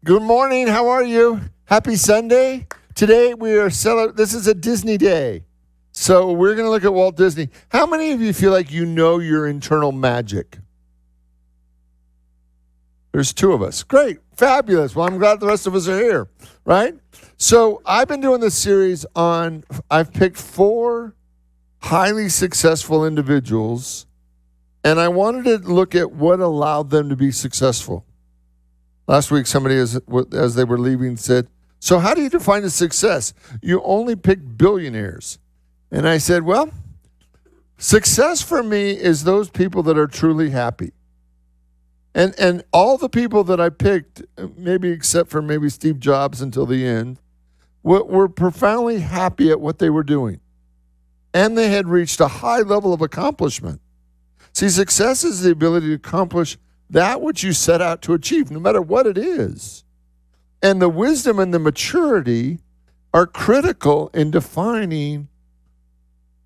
Good morning. How are you? Happy Sunday. Today we are celebrating. This is a Disney day. So we're going to look at Walt Disney. How many of you feel like you know your internal magic? There's two of us. Great. Fabulous. Well, I'm glad the rest of us are here, right? So I've been doing this series I've picked 4 highly successful individuals, and I wanted to look at what allowed them to be successful. Last week, somebody, as they were leaving, said, so how do you define a success? You only pick billionaires. And I said, well, success for me is those people that are truly happy. And all the people that I picked, maybe except for maybe Steve Jobs until the end, were profoundly happy at what they were doing. And they had reached a high level of accomplishment. See, success is the ability to accomplish that which you set out to achieve, no matter what it is. And the wisdom and the maturity are critical in defining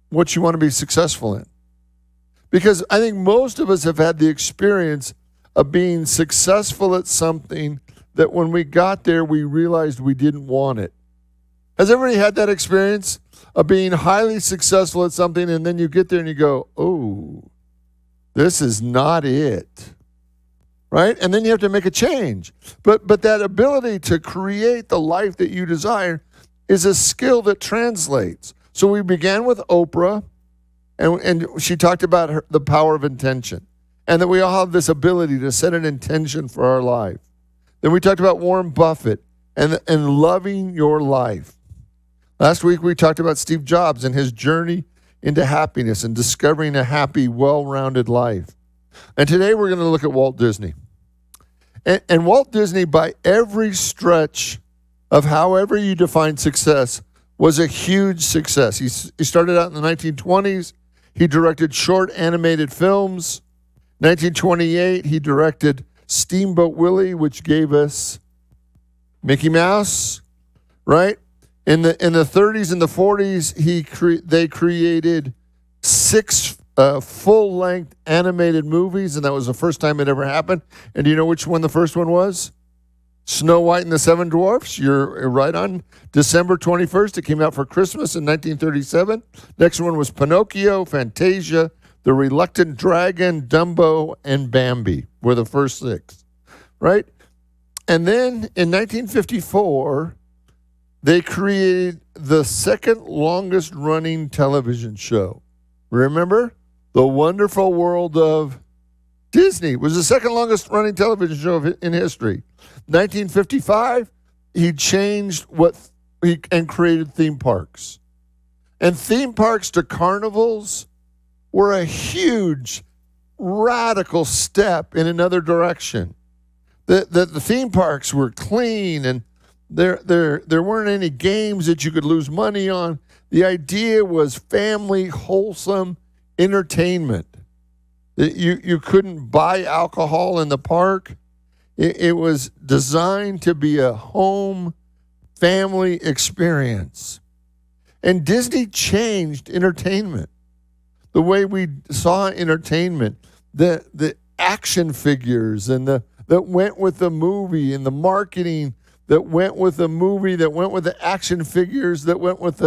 what you want to be successful in. Because I think most of us have had the experience of being successful at something that when we got there, we realized we didn't want it. Has everybody had that experience of being highly successful at something and then you get there and you go, oh, this is not it? Right? And then you have to make a change. But that ability to create the life that you desire is a skill that translates. So we began with Oprah, and she talked about the power of intention, and that we all have this ability to set an intention for our life. Then we talked about Warren Buffett and loving your life. Last week we talked about Steve Jobs and his journey into happiness and discovering a happy, well-rounded life. And today we're going to look at Walt Disney. And Walt Disney, by every stretch of however you define success, was a huge success. He started out in the 1920s. He directed short animated films. 1928, he directed Steamboat Willie, which gave us Mickey Mouse, right? In the 30s and the 40s, they created 6 full-length animated movies, and that was the first time it ever happened. And do you know which one the first one was? Snow White and the Seven Dwarfs. You're right on. December 21st, it came out for Christmas in 1937. Next one was Pinocchio, Fantasia, The Reluctant Dragon, Dumbo, and Bambi were the first 6, right? And then in 1954, they created the second longest running television show. Remember? The Wonderful World of Disney was the second longest running television show in history. 1955, he changed and created theme parks. And theme parks to carnivals were a huge, radical step in another direction. The theme parks were clean, and there weren't any games that you could lose money on. The idea was family, wholesome entertainment. You couldn't buy alcohol in the park. It was designed to be a home family experience. And Disney changed entertainment. The way we saw entertainment, the action figures and that went with the movie, and the marketing that went with the movie, that went with the action figures, that went with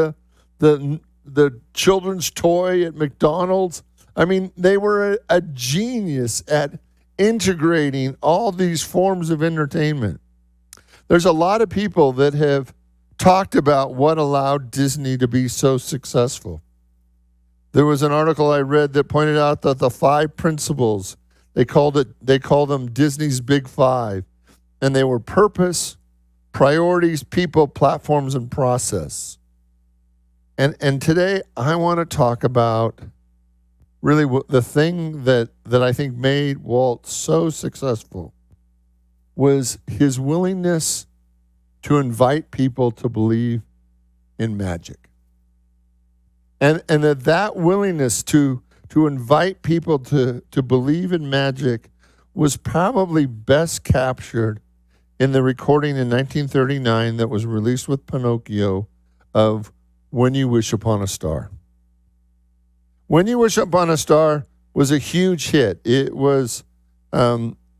the children's toy at McDonald's. I mean, they were a genius at integrating all these forms of entertainment. There's a lot of people that have talked about what allowed Disney to be so successful. There was an article I read that pointed out that the 5 principles, they called them Disney's Big 5, and they were purpose, priorities, people, platforms, and process. And today I want to talk about really the thing that I think made Walt so successful was his willingness to invite people to believe in magic. And that willingness to invite people to believe in magic was probably best captured in the recording in 1939 that was released with Pinocchio of When You Wish Upon a Star. When You Wish Upon a Star was a huge hit. It was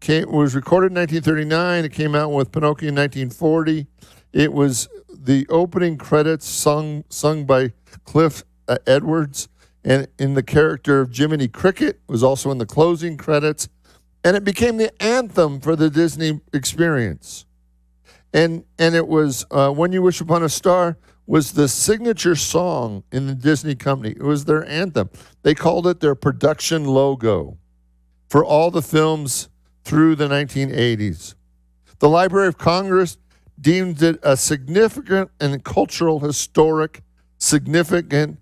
was recorded in 1939. It came out with Pinocchio in 1940. It was the opening credits sung by Cliff Edwards, and in the character of Jiminy Cricket was also in the closing credits, and it became the anthem for the Disney experience. And it was When You Wish Upon a Star was the signature song in the Disney company. It was their anthem. They called it their production logo for all the films through the 1980s. The Library of Congress deemed it a significant and cultural, historic, significant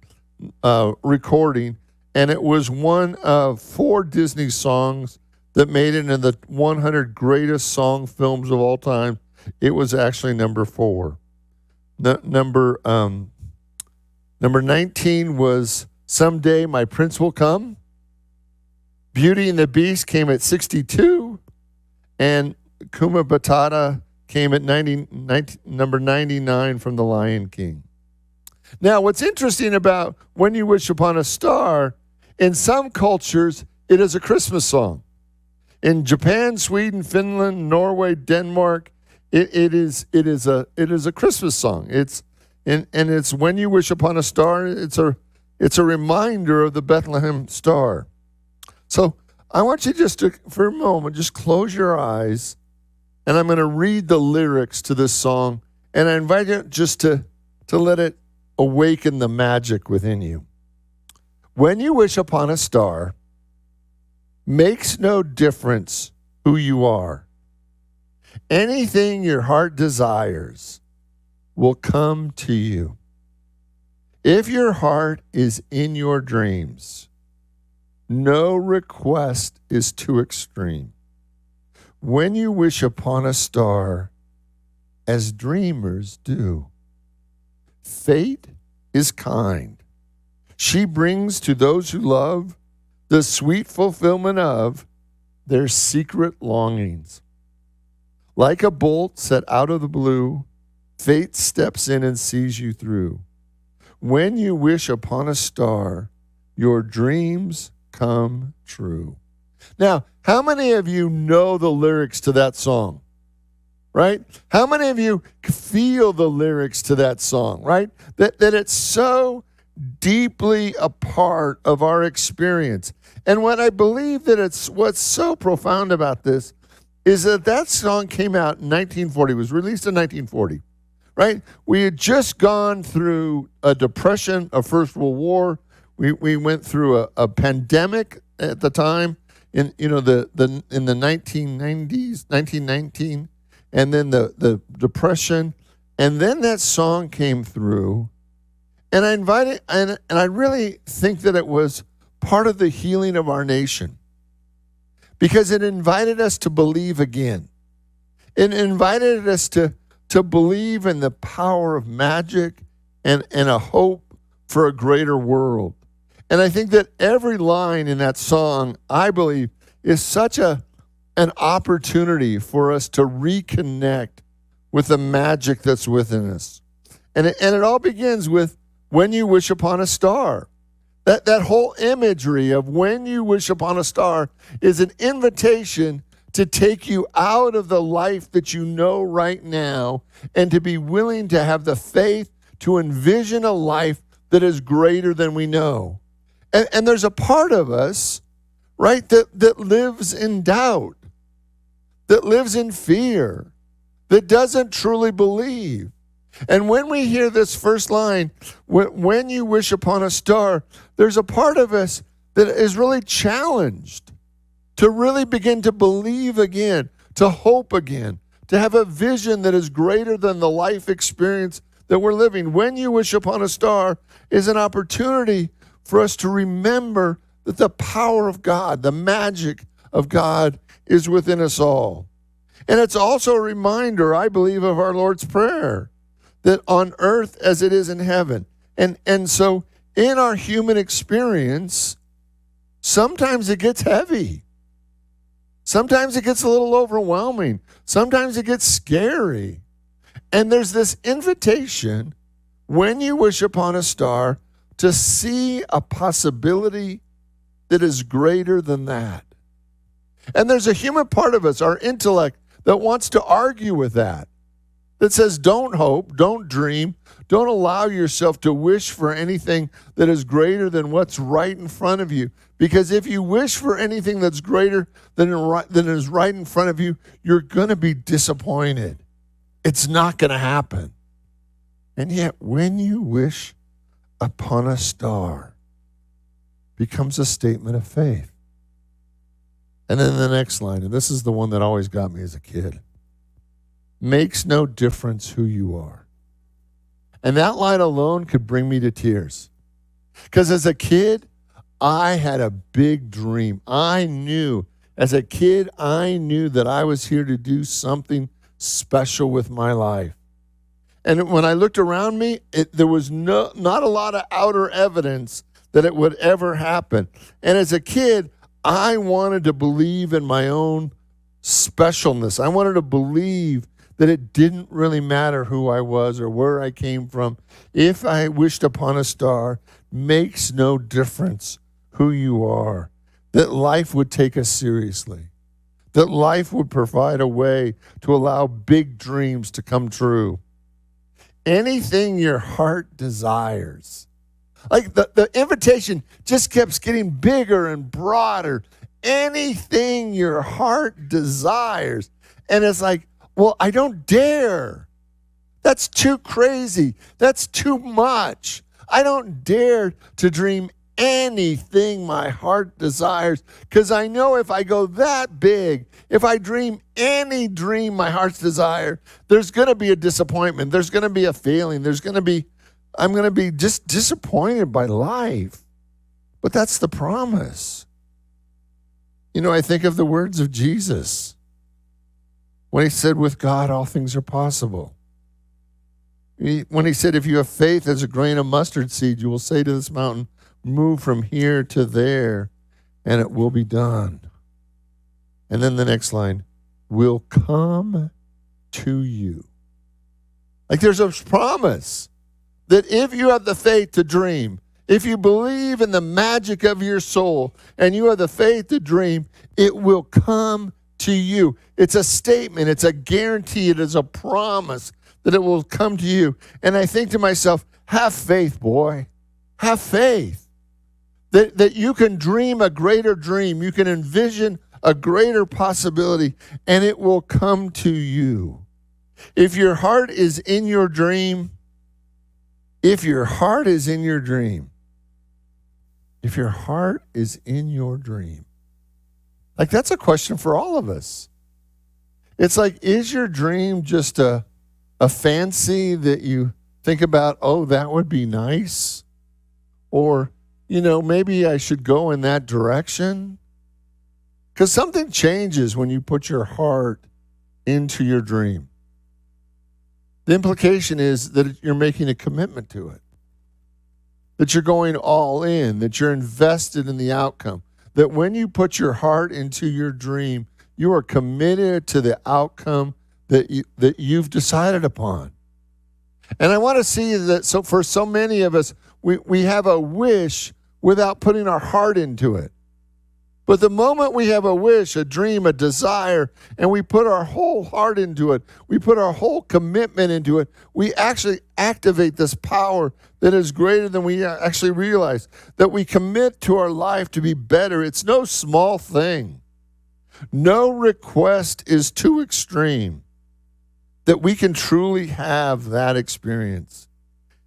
recording, and it was one of 4 Disney songs that made it in the 100 greatest song films of all time. It was actually number 4. Number 19 was Someday My Prince Will Come. Beauty and the Beast came at 62, and Kuma Batata came at number 99 from The Lion King. Now, what's interesting about When You Wish Upon a Star, in some cultures, it is a Christmas song. In Japan, Sweden, Finland, Norway, Denmark, it is a Christmas song. It's When You Wish Upon a Star. It's a reminder of the Bethlehem star. So I want you just to, for a moment, just close your eyes, and I'm going to read the lyrics to this song, and I invite you just to let it awaken the magic within you. When you wish upon a star, makes no difference who you are. Anything your heart desires will come to you. If your heart is in your dreams, no request is too extreme. When you wish upon a star, as dreamers do, fate is kind. She brings to those who love the sweet fulfillment of their secret longings. Like a bolt set out of the blue, fate steps in and sees you through. When you wish upon a star, your dreams come true. Now, how many of you know the lyrics to that song? Right? How many of you feel the lyrics to that song, right? That it's so deeply a part of our experience. And what I believe that what's so profound about this is that song came out in 1940, was released in 1940, right? We had just gone through a depression, a First World War. We went through a pandemic at the time in the 1990s, 1919, and then the depression, and then that song came through, and I really think that it was part of the healing of our nation, because it invited us to believe again. It invited us to believe in the power of magic and a hope for a greater world. And I think that every line in that song, I believe, is such an opportunity for us to reconnect with the magic that's within us. And it all begins with When You Wish Upon a Star. That whole imagery of when you wish upon a star is an invitation to take you out of the life that you know right now and to be willing to have the faith to envision a life that is greater than we know. And there's a part of us, right, that lives in doubt, that lives in fear, that doesn't truly believe. And when we hear this first line, when you wish upon a star, there's a part of us that is really challenged to really begin to believe again, to hope again, to have a vision that is greater than the life experience that we're living. When you wish upon a star is an opportunity for us to remember that the power of God, the magic of God is within us all. And it's also a reminder, I believe, of our Lord's Prayer, that on earth as it is in heaven. And so in our human experience, sometimes it gets heavy. Sometimes it gets a little overwhelming. Sometimes it gets scary. And there's this invitation, when you wish upon a star, to see a possibility that is greater than that. And there's a human part of us, our intellect, that wants to argue with that says, don't hope, don't dream, don't allow yourself to wish for anything that is greater than what's right in front of you. Because if you wish for anything that's greater than is right in front of you, you're going to be disappointed. It's not going to happen. And yet, when you wish upon a star, becomes a statement of faith. And then the next line, and this is the one that always got me as a kid. Makes no difference who you are. And that line alone could bring me to tears. Because as a kid, I had a big dream. As a kid, I knew that I was here to do something special with my life. And when I looked around me, there was not a lot of outer evidence that it would ever happen. And as a kid, I wanted to believe in my own specialness. I wanted to believe that it didn't really matter who I was or where I came from. If I wished upon a star, makes no difference who you are. That life would take us seriously. That life would provide a way to allow big dreams to come true. Anything your heart desires. Like the invitation just kept getting bigger and broader. Anything your heart desires. And it's like, well, I don't dare. That's too crazy. That's too much. I don't dare to dream anything my heart desires, because I know if I go that big, if I dream any dream my heart's desire, there's going to be a disappointment. There's going to be a failing. I'm going to be just disappointed by life. But that's the promise. I think of the words of Jesus when he said, with God, all things are possible. When he said, if you have faith as a grain of mustard seed, you will say to this mountain, move from here to there, and it will be done. And then the next line, will come to you. Like there's a promise that if you have the faith to dream, if you believe in the magic of your soul, and you have the faith to dream, it will come to you. It's a statement. It's a guarantee. It is a promise that it will come to you. And I think to myself, have faith, boy. Have faith that you can dream a greater dream. You can envision a greater possibility, and it will come to you. If your heart is in your dream, if your heart is in your dream, like that's a question for all of us. It's like, is your dream just a fancy that you think about, oh, that would be nice? Or, maybe I should go in that direction? Because something changes when you put your heart into your dream. The implication is that you're making a commitment to it, that you're going all in, that you're invested in the outcome, that when you put your heart into your dream, you are committed to the outcome that you've decided upon. And I want to see that for so many of us, we have a wish without putting our heart into it. But the moment we have a wish, a dream, a desire, and we put our whole heart into it, we put our whole commitment into it, we actually activate this power that is greater than we actually realize, that we commit to our life to be better. It's no small thing. No request is too extreme that we can truly have that experience.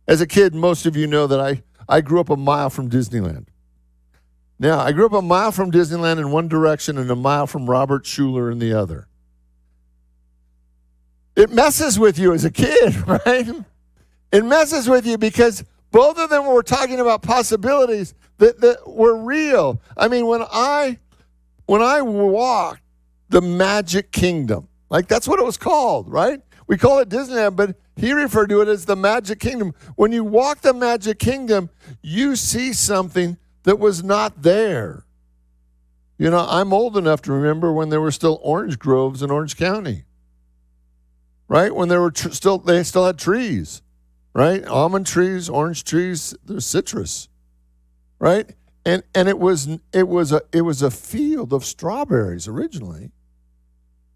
As a kid, most of you know that I grew up a mile from Disneyland. Now, I grew up a mile from Disneyland in one direction and a mile from Robert Schuller in the other. It messes with you as a kid, right? It messes with you because both of them were talking about possibilities that were real. I mean, when I walked the Magic Kingdom, like that's what it was called, right? We call it Disneyland, but he referred to it as the Magic Kingdom. When you walk the Magic Kingdom, you see something that was not there. I'm old enough to remember when there were still orange groves in Orange County, right? When there were they still had trees, right? Almond trees, orange trees, there's citrus, right? And it was a field of strawberries originally,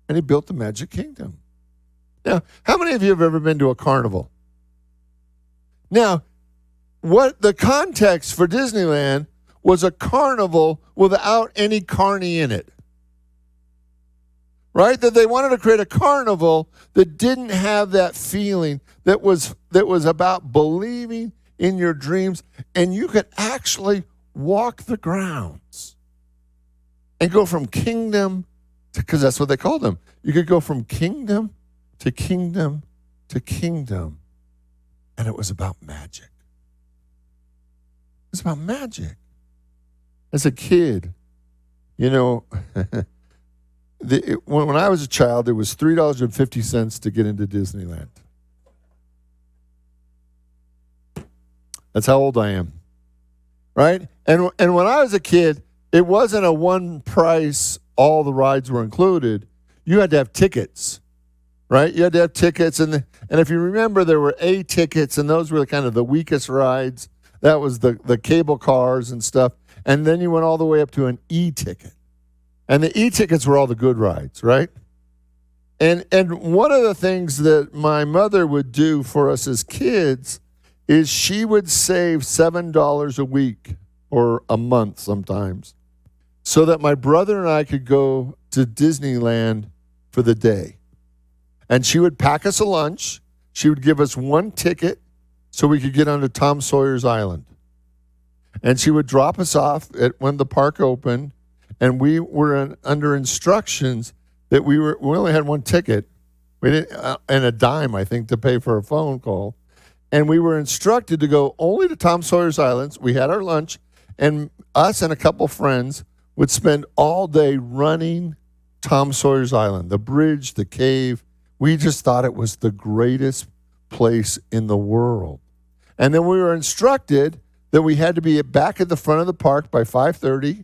and he built the Magic Kingdom. Now, how many of you have ever been to a carnival? Now, what the context for Disneyland was a carnival without any carny in it. Right? That they wanted to create a carnival that didn't have that feeling, that was about believing in your dreams, and you could actually walk the grounds and go from kingdom to, because that's what they called them. You could go from kingdom to kingdom to kingdom, and it was about magic. It's about magic. As a kid, you know, when I was a child, it was $3.50 to get into Disneyland. That's how old I am, right? And when I was a kid, it wasn't a one price, all the rides were included. You had to have tickets, right? You had to have tickets, and if you remember, there were A tickets, and those were kind of the weakest rides. That was the cable cars and stuff. And then you went all the way up to an E ticket. And the E-tickets were all the good rides, right? And one of the things that my mother would do for us as kids is she would save $7 a week or a month sometimes so that my brother and I could go to Disneyland for the day. And she would pack us a lunch. She would give us one ticket so we could get onto Tom Sawyer's Island. And she would drop us off when the park opened. And we were under instructions that we only had one ticket, we didn't, and a dime, I think, to pay for a phone call. And we were instructed to go only to Tom Sawyer's Islands. We had our lunch, and us and a couple friends would spend all day running Tom Sawyer's Island, the bridge, the cave. We just thought it was the greatest place in the world. And then we were instructed that we had to be back at the front of the park by 5:30.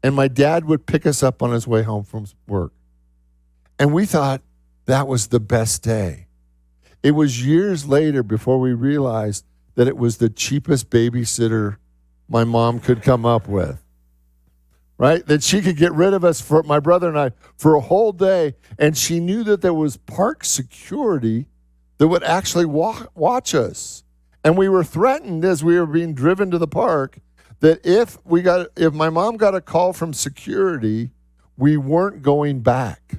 And my dad would pick us up on his way home from work. And we thought that was the best day. It was years later before we realized that it was the cheapest babysitter my mom could come up with. Right? That she could get rid of us, for my brother and I, for a whole day. And she knew that there was park security that would actually watch us. And we were threatened as we were being driven to the park that if my mom got a call from security, we weren't going back.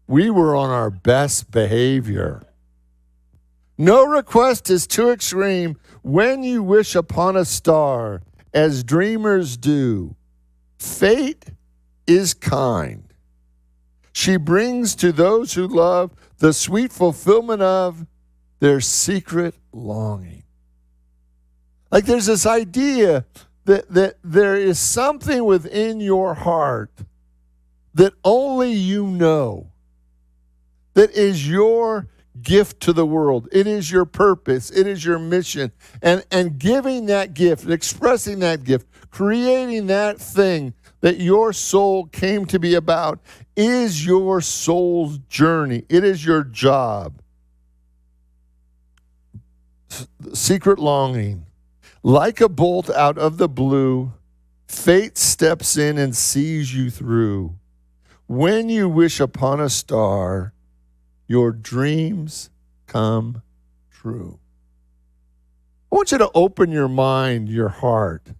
We were on our best behavior. No request is too extreme when you wish upon a star, as dreamers do. Fate is kind. She brings to those who love the sweet fulfillment of their secret longing. Like there's this idea that there is something within your heart that only you know, that is your gift to the world. It is your purpose. It is your mission. And giving that gift, and expressing that gift, creating that thing that your soul came to be about is your soul's journey. It is your job. Secret longing. Like a bolt out of the blue, fate steps in and sees you through. When you wish upon a star, your dreams come true. I want you to open your mind, your heart,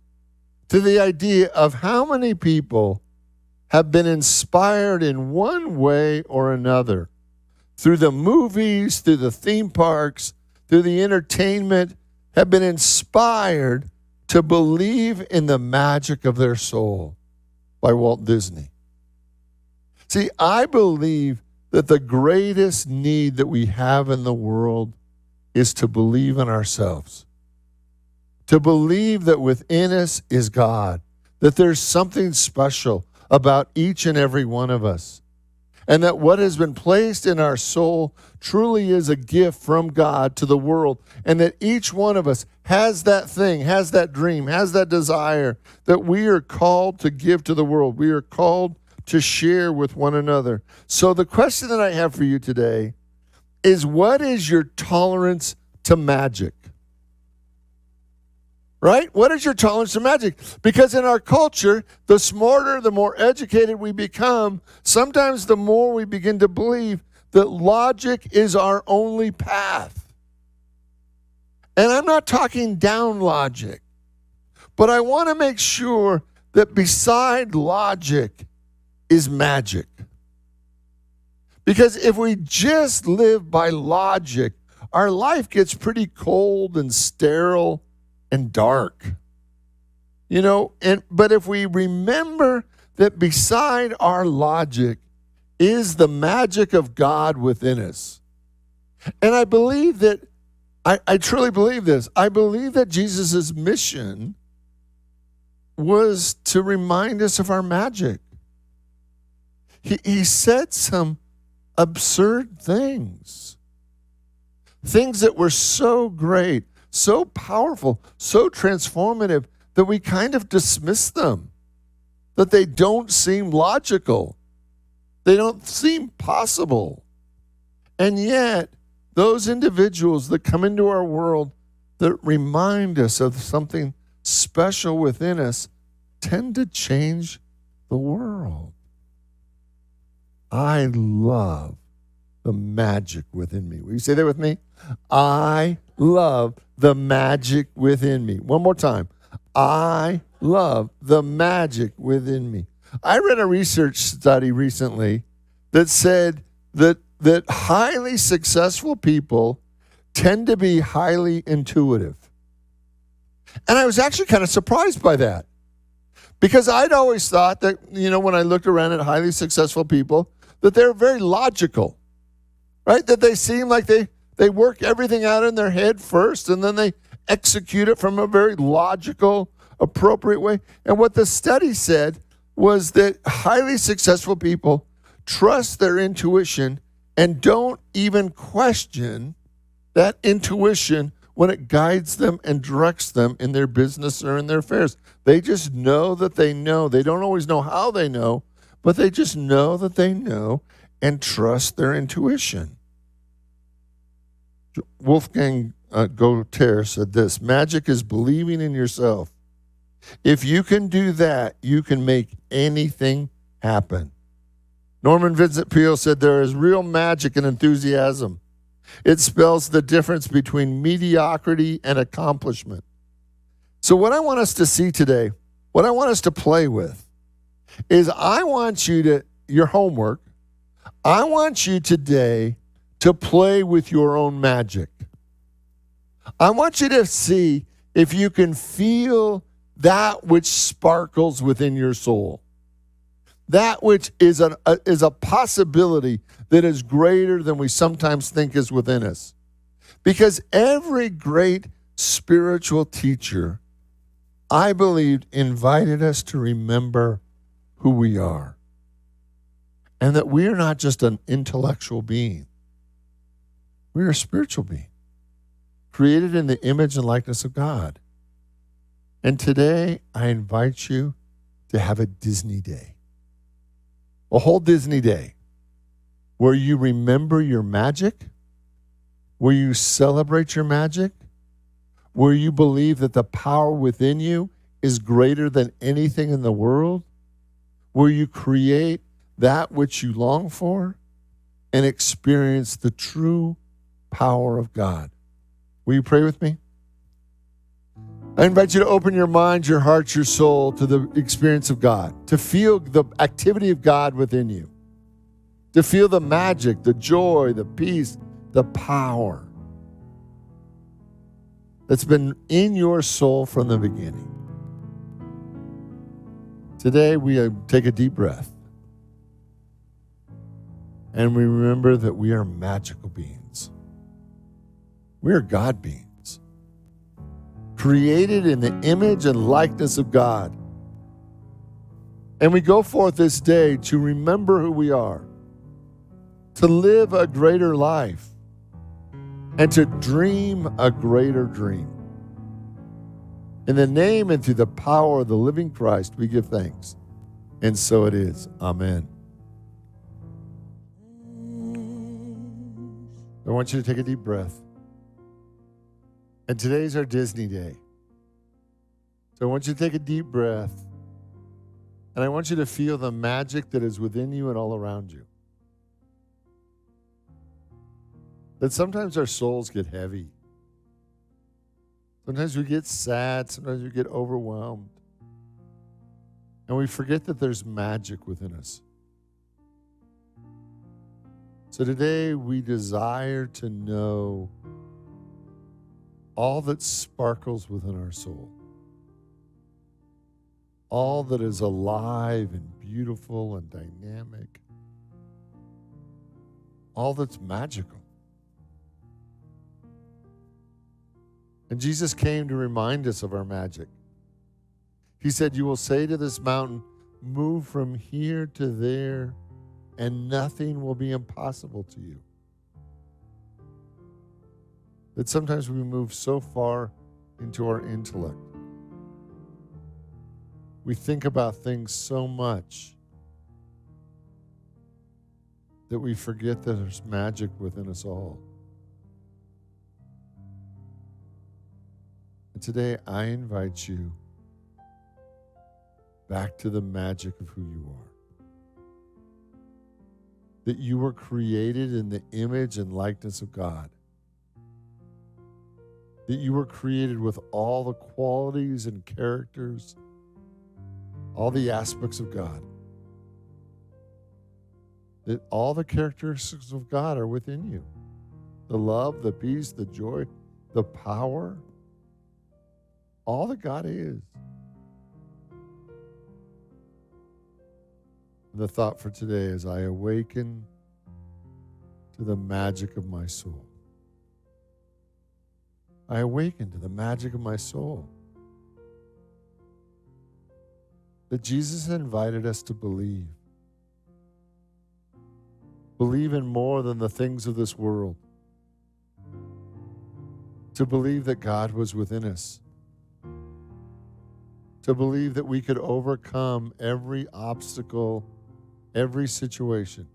to the idea of how many people have been inspired in one way or another through the movies, through the theme parks, through the entertainment, have been inspired to believe in the magic of their soul by Walt Disney. See, I believe that the greatest need that we have in the world is to believe in ourselves, to believe that within us is God, that there's something special about each and every one of us, and that what has been placed in our soul truly is a gift from God to the world, and that each one of us has that thing, has that dream, has that desire that we are called to give to the world. We are called to share with one another. So the question that I have for you today is, what is your tolerance to magic? Right? What is your tolerance to magic? Because in our culture, the smarter, the more educated we become, sometimes the more we begin to believe that logic is our only path. And I'm not talking down logic, but I want to make sure that beside logic is magic. Because if we just live by logic, our life gets pretty cold and sterile and dark. But if we remember that beside our logic is the magic of God within us. And I believe that, I truly believe this. I believe that Jesus' mission was to remind us of our magic. He said some absurd things that were so great, so powerful, so transformative that we kind of dismiss them, that they don't seem logical. They don't seem possible. And yet, those individuals that come into our world that remind us of something special within us tend to change the world. I love the magic within me. Will you say that with me? I love the magic within me. One more time. I love the magic within me. I read a research study recently that said that highly successful people tend to be highly intuitive. And I was actually kind of surprised by that. Because I'd always thought that, when I looked around at highly successful people, that they're very logical, right? That they seem like they work everything out in their head first, and then they execute it from a very logical, appropriate way. And what the study said was that highly successful people trust their intuition and don't even question that intuition when it guides them and directs them in their business or in their affairs. They just know that they know. They don't always know how they know, but they just know that they know and trust their intuition. Wolfgang Goethe said this: magic is believing in yourself. If you can do that, you can make anything happen. Norman Vincent Peale said there is real magic in enthusiasm. It spells the difference between mediocrity and accomplishment. So what I want us to see today, what I want us to play with, is your homework, I want you today to play with your own magic. I want you to see if you can feel that which sparkles within your soul. That which is a possibility that is greater than we sometimes think is within us. Because every great spiritual teacher, I believed, invited us to remember who we are. And that we are not just an intellectual being. We are a spiritual being, created in the image and likeness of God. And today, I invite you to have a Disney day. A whole Disney day where you remember your magic, where you celebrate your magic, where you believe that the power within you is greater than anything in the world, where you create that which you long for and experience the true power of God. Will you pray with me? I invite you to open your mind, your heart, your soul to the experience of God, to feel the activity of God within you, to feel the magic, the joy, the peace, the power that's been in your soul from the beginning. Today, we take a deep breath and we remember that we are magical beings. We are God beings, created in the image and likeness of God. And we go forth this day to remember who we are, to live a greater life, and to dream a greater dream. In the name and through the power of the living Christ, we give thanks. And so it is. Amen. I want you to take a deep breath. And today's our Disney day. So I want you to take a deep breath, and I want you to feel the magic that is within you and all around you. That sometimes our souls get heavy. Sometimes we get sad. Sometimes we get overwhelmed. And we forget that there's magic within us. So today we desire to know all that sparkles within our soul. All that is alive and beautiful and dynamic. All that's magical. And Jesus came to remind us of our magic. He said, you will say to this mountain, move from here to there, and nothing will be impossible to you. That sometimes we move so far into our intellect. We think about things so much that we forget that there's magic within us all. And today I invite you back to the magic of who you are. That you were created in the image and likeness of God. That you were created with all the qualities and characters, all the aspects of God. That all the characteristics of God are within you. The love, the peace, the joy, the power, all that God is. The thought for today is I awaken to the magic of my soul. I awaken to the magic of my soul. That Jesus invited us to believe. Believe in more than the things of this world. To believe that God was within us. To believe that we could overcome every obstacle, every situation.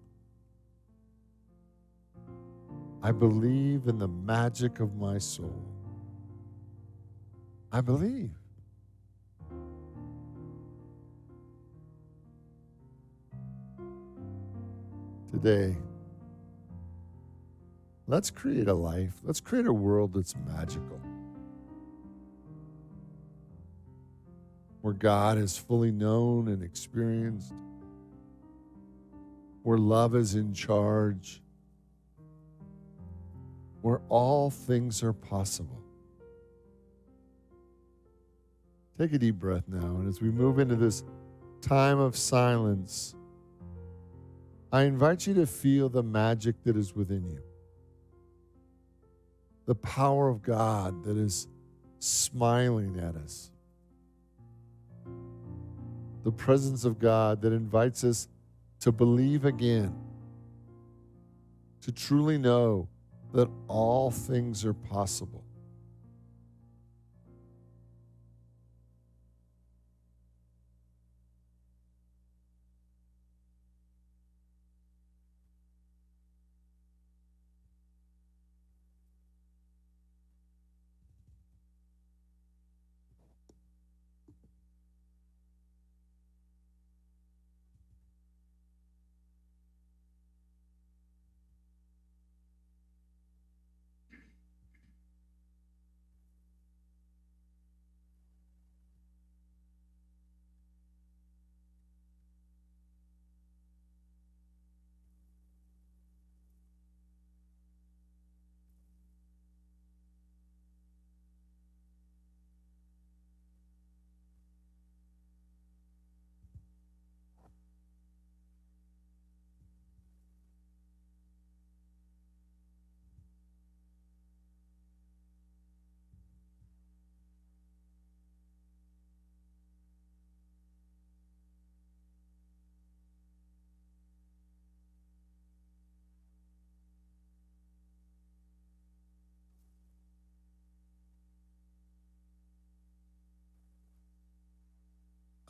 I believe in the magic of my soul. I believe. Today, let's create a life. Let's create a world that's magical. Where God is fully known and experienced. Where love is in charge. Where all things are possible. Take a deep breath now, and as we move into this time of silence, I invite you to feel the magic that is within you. The power of God that is smiling at us. The presence of God that invites us to believe again. To truly know that all things are possible.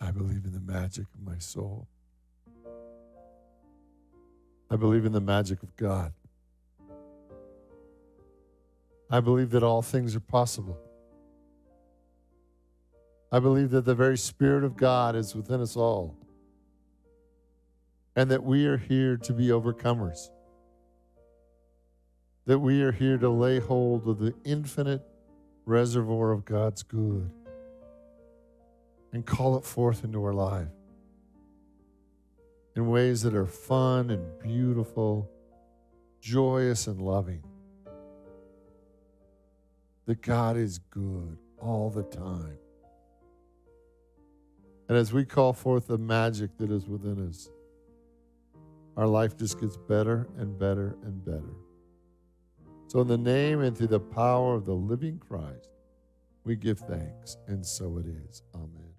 I believe in the magic of my soul. I believe in the magic of God. I believe that all things are possible. I believe that the very Spirit of God is within us all, and that we are here to be overcomers, that we are here to lay hold of the infinite reservoir of God's good and call it forth into our life in ways that are fun and beautiful, joyous and loving. That God is good all the time. And as we call forth the magic that is within us, our life just gets better and better and better. So in the name and through the power of the living Christ, we give thanks, and so it is. Amen.